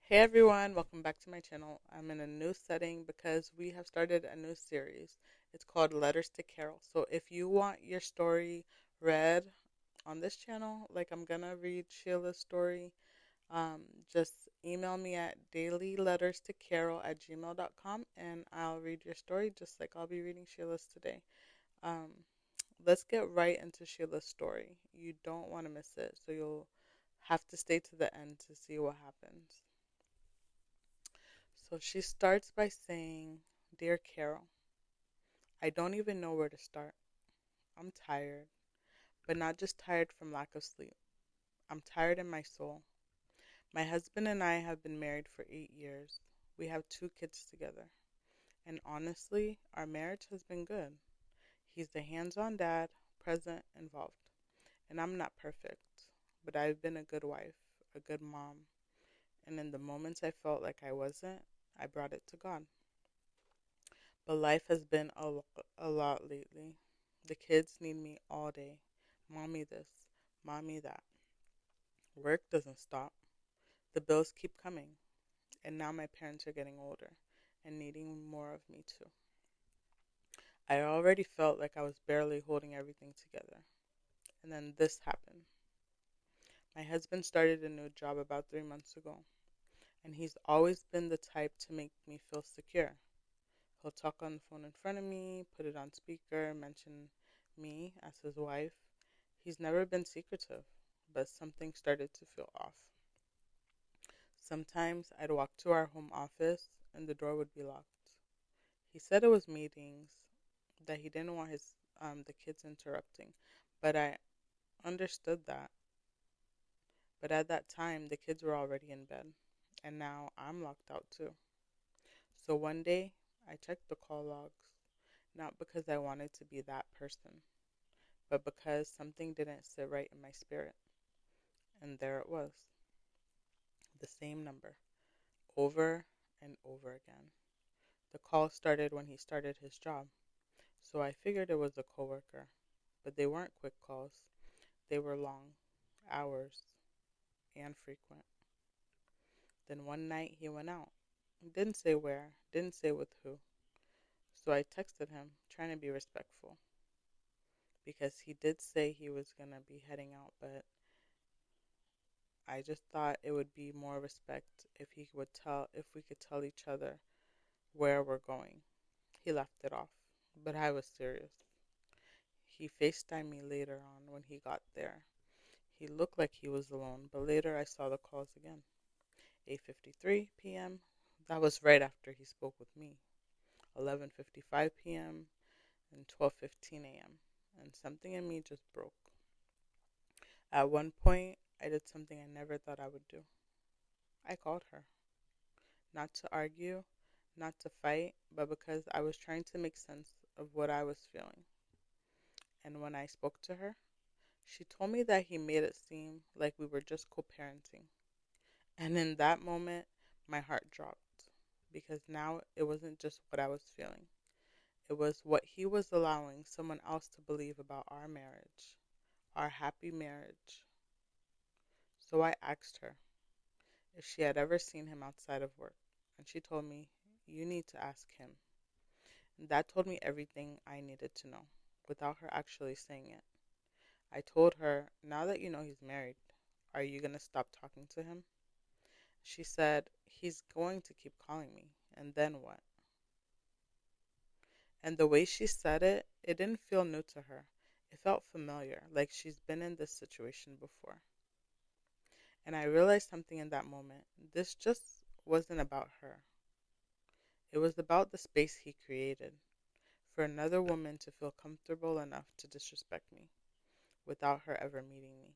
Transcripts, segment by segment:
Hey everyone, welcome back to my channel. I'm in a new setting because we have started a new series. It's called Letters to Carol. So if you want your story read on this channel, like I'm gonna read Sheila's story, um, just email me at dailyletterstocarol@gmail.com and I'll read your story just like I'll be reading Sheila's today. Um, let's get right into Sheila's story. You don't want to miss it, so you'll have to stay to the end to see what happens. So she starts by saying, Dear Carol, I don't even know where to start. I'm tired, but not just tired from lack of sleep. I'm tired in my soul. My husband and I have been married for 8 years. We have 2 kids together. And honestly, our marriage has been good. He's the hands on dad, present, involved. And I'm not perfect, but I've been a good wife, a good mom. And in the moments I felt like I wasn't, I brought it to God. But life has been a lot lately. The kids need me all day. Mommy this, mommy that. Work doesn't stop. The bills keep coming. And now my parents are getting older and needing more of me too. I already felt like I was barely holding everything together. And then this happened. My husband started a new job about 3 months ago. And he's always been the type to make me feel secure. He'll talk on the phone in front of me, put it on speaker, mention me as his wife. He's never been secretive, but something started to feel off. Sometimes I'd walk to our home office and the door would be locked. He said it was meetings, that he didn't want the kids interrupting, but I understood that. But at that time, the kids were already in bed, and now I'm locked out too. So one day, I checked the call logs, not because I wanted to be that person, but because something didn't sit right in my spirit. And there it was, the same number, over and over again. The call started when he started his job, so I figured it was a coworker. But they weren't quick calls, they were long, hours, and frequent. Then one night he went out. Didn't say where, didn't say with who. So I texted him, trying to be respectful, because he did say he was going to be heading out, but I just thought it would be more respect if we could tell each other where we're going. He left it off, but I was serious. He FaceTimed me later on when he got there. He looked like he was alone, but later I saw the calls again. 8:53 p.m. That was right after he spoke with me. 11:55 p.m. and 12:15 a.m. And something in me just broke. At one point, I did something I never thought I would do. I called her. Not to argue, not to fight, but because I was trying to make sense of what I was feeling. And when I spoke to her, she told me that he made it seem like we were just co parenting. And in that moment, my heart dropped because now it wasn't just what I was feeling, it was what he was allowing someone else to believe about our marriage, our happy marriage. So I asked her if she had ever seen him outside of work, and she told me, You need to ask him. And that told me everything I needed to know without her actually saying it. I told her, Now that you know he's married, are you going to stop talking to him? She said, He's going to keep calling me. And then what? And the way she said it, it didn't feel new to her. It felt familiar, like she's been in this situation before. And I realized something in that moment. This just wasn't about her. It was about the space he created for another woman to feel comfortable enough to disrespect me without her ever meeting me.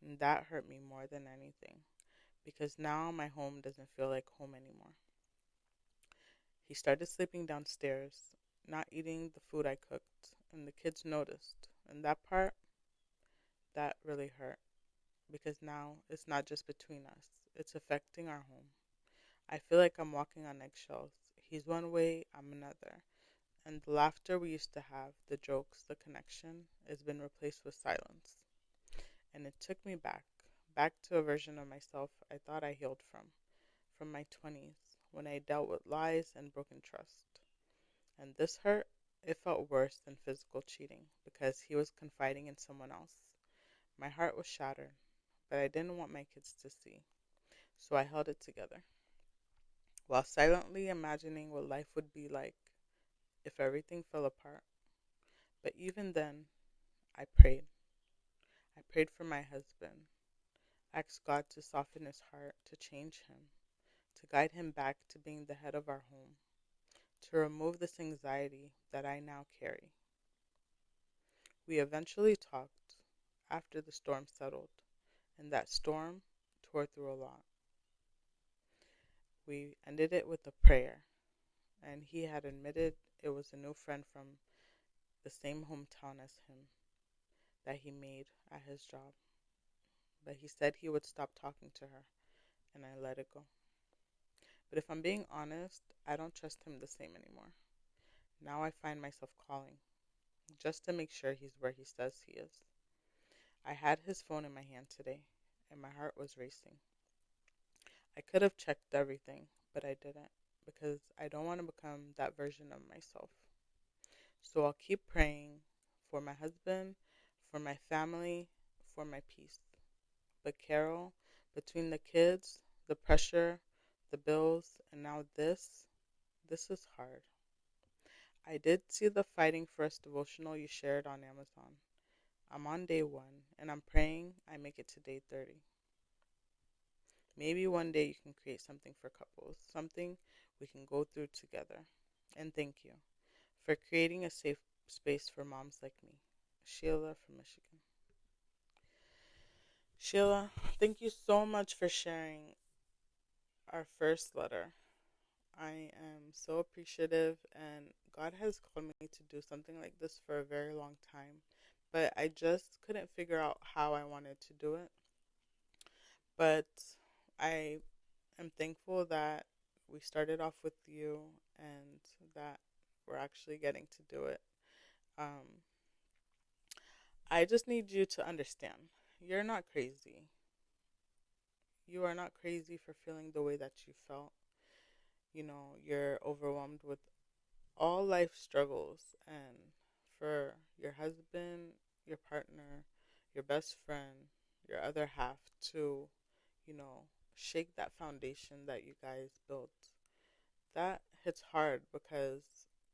And that hurt me more than anything because now my home doesn't feel like home anymore. He started sleeping downstairs, not eating the food I cooked, and the kids noticed. And that part, that really hurt because now it's not just between us, it's affecting our home. I feel like I'm walking on eggshells. He's one way, I'm another. And the laughter we used to have, the jokes, the connection, has been replaced with silence. And it took me back to a version of myself I thought I healed from. from my 20s when I dealt with lies and broken trust. And this hurt, it felt worse than physical cheating because he was confiding in someone else. My heart was shattered, but I didn't want my kids to see, so I held it together, while silently imagining what life would be like if everything fell apart. But even then, I prayed. I prayed for my husband, asked God to soften his heart, to change him, to guide him back to being the head of our home, to remove this anxiety that I now carry. We eventually talked after the storm settled, and that storm tore through a lot. We ended it with a prayer, and he had admitted it was a new friend from the same hometown as him that he made at his job. But he said he would stop talking to her, and I let it go. But if I'm being honest, I don't trust him the same anymore. Now I find myself calling, just to make sure he's where he says he is. I had his phone in my hand today, and my heart was racing. I could have checked everything, but I didn't, because I don't want to become that version of myself. So I'll keep praying for my husband, for my family, for my peace. But Carol, between the kids, the pressure, the bills, and now this is hard. I did see the Fighting for Us devotional you shared on Amazon. I'm on day 1, and I'm praying I make it to day 30. Maybe one day you can create something for couples, something we can go through together. And thank you for creating a safe space for moms like me. Sheila from Michigan. Sheila, thank you so much for sharing our first letter. I am so appreciative, and God has called me to do something like this for a very long time, but I just couldn't figure out how I wanted to do it. But I am thankful that we started off with you and that we're actually getting to do it. Um, I just need you to understand you're not crazy. You are not crazy for feeling the way that you felt. You're overwhelmed with all life struggles, and for your husband, your partner, your best friend, your other half to, you know, shake that foundation that you guys built. That hits hard because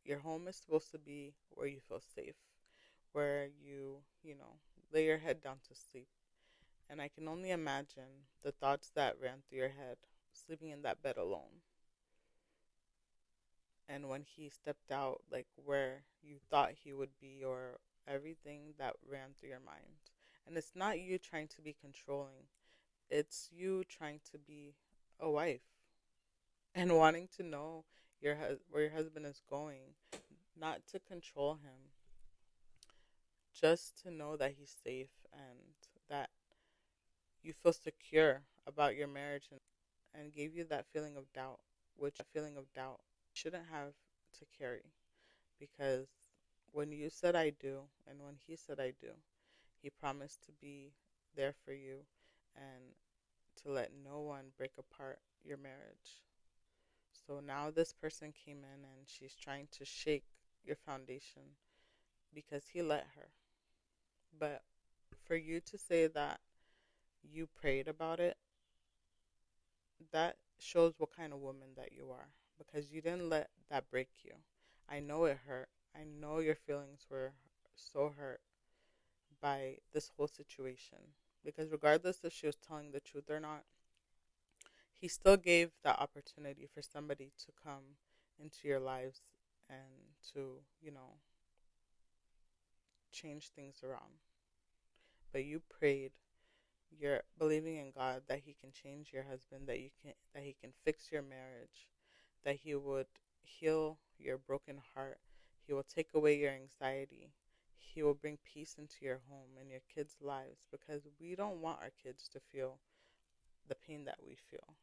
your home is supposed to be where you feel safe, where you lay your head down to sleep. And I can only imagine the thoughts that ran through your head sleeping in that bed alone. And when he stepped out, like where you thought he would be, or everything that ran through your mind. And it's not you trying to be controlling, it's you trying to be a wife and wanting to know where your husband is going, not to control him, just to know that he's safe and that you feel secure about your marriage, and gave you that feeling of doubt, which feeling of doubt shouldn't have to carry, because when you said I do and when he said I do, he promised to be there for you and to let no one break apart your marriage. So now this person came in and she's trying to shake your foundation because he let her. But for you to say that you prayed about it, that shows what kind of woman that you are, because you didn't let that break you. I know it hurt. I know your feelings were so hurt by this whole situation, because regardless if she was telling the truth or not, he still gave that opportunity for somebody to come into your lives and to, change things around. But you prayed, you're believing in God that he can change your husband, that he can fix your marriage, that he would heal your broken heart, he will take away your anxiety, he will bring peace into your home and your kids' lives, because we don't want our kids to feel the pain that we feel.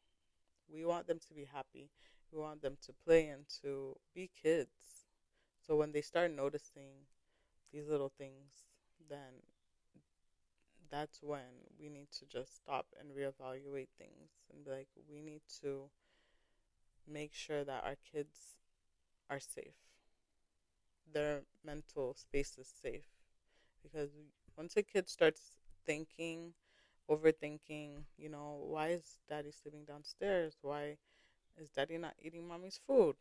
We want them to be happy. We want them to play and to be kids. So when they start noticing these little things, then that's when we need to just stop and reevaluate things and be like, we need to make sure that our kids are safe, their mental space is safe. Because once a kid starts thinking, overthinking, why is daddy sleeping downstairs? Why is daddy not eating mommy's food?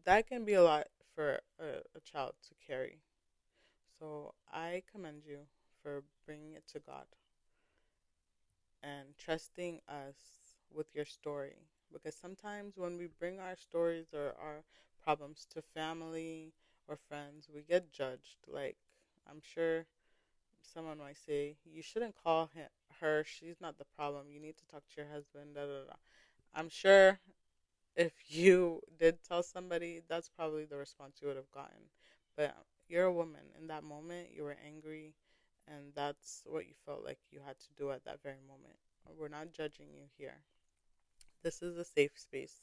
That can be a lot for a child to carry. So I commend you for bringing it to God and trusting us with your story. Because sometimes when we bring our stories or our problems to family or friends, we get judged. Like, I'm sure someone might say, you shouldn't call her, she's not the problem. You need to talk to your husband, da da da. I'm sure if you did tell somebody, that's probably the response you would have gotten. But you're a woman. In that moment, you were angry, and that's what you felt like you had to do at that very moment. We're not judging you here. This is a safe space.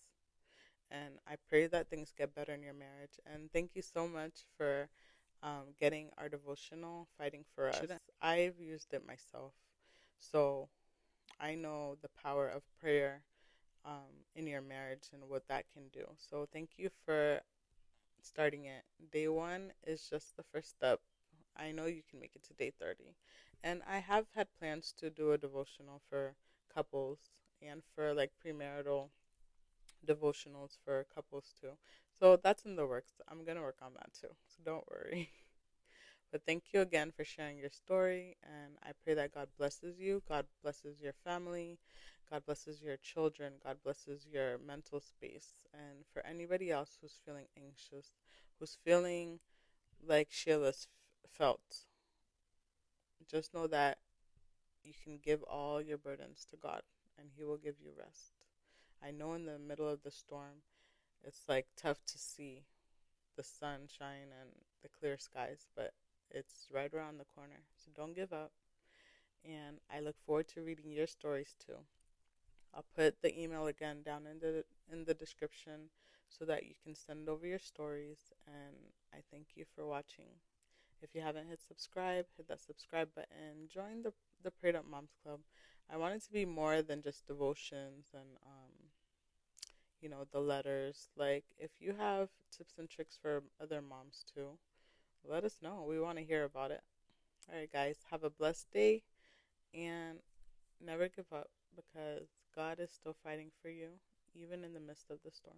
And I pray that things get better in your marriage. And thank you so much for getting our devotional, Fighting for Us. I've used it myself. So I know the power of prayer in your marriage and what that can do. So thank you for starting it. Day one is just the first step. I know you can make it to day 30. And I have had plans to do a devotional for couples and for like premarital devotionals for couples too. So that's in the works. I'm going to work on that too. So don't worry. But thank you again for sharing your story. And I pray that God blesses you. God blesses your family. God blesses your children. God blesses your mental space. And for anybody else who's feeling anxious, who's feeling like Sheila's felt, just know that you can give all your burdens to God and He will give you rest. I know in the middle of the storm, it's like tough to see the sunshine and the clear skies, but it's right around the corner. So don't give up. And I look forward to reading your stories too. I'll put the email again down in the description so that you can send over your stories. And I thank you for watching. If you haven't hit subscribe, hit that subscribe button. Join the Prayed Up Moms Club. I want it to be more than just devotions and the letters. Like, if you have tips and tricks for other moms too, let us know. We want to hear about it. All right, guys, have a blessed day and never give up because God is still fighting for you, even in the midst of the storm.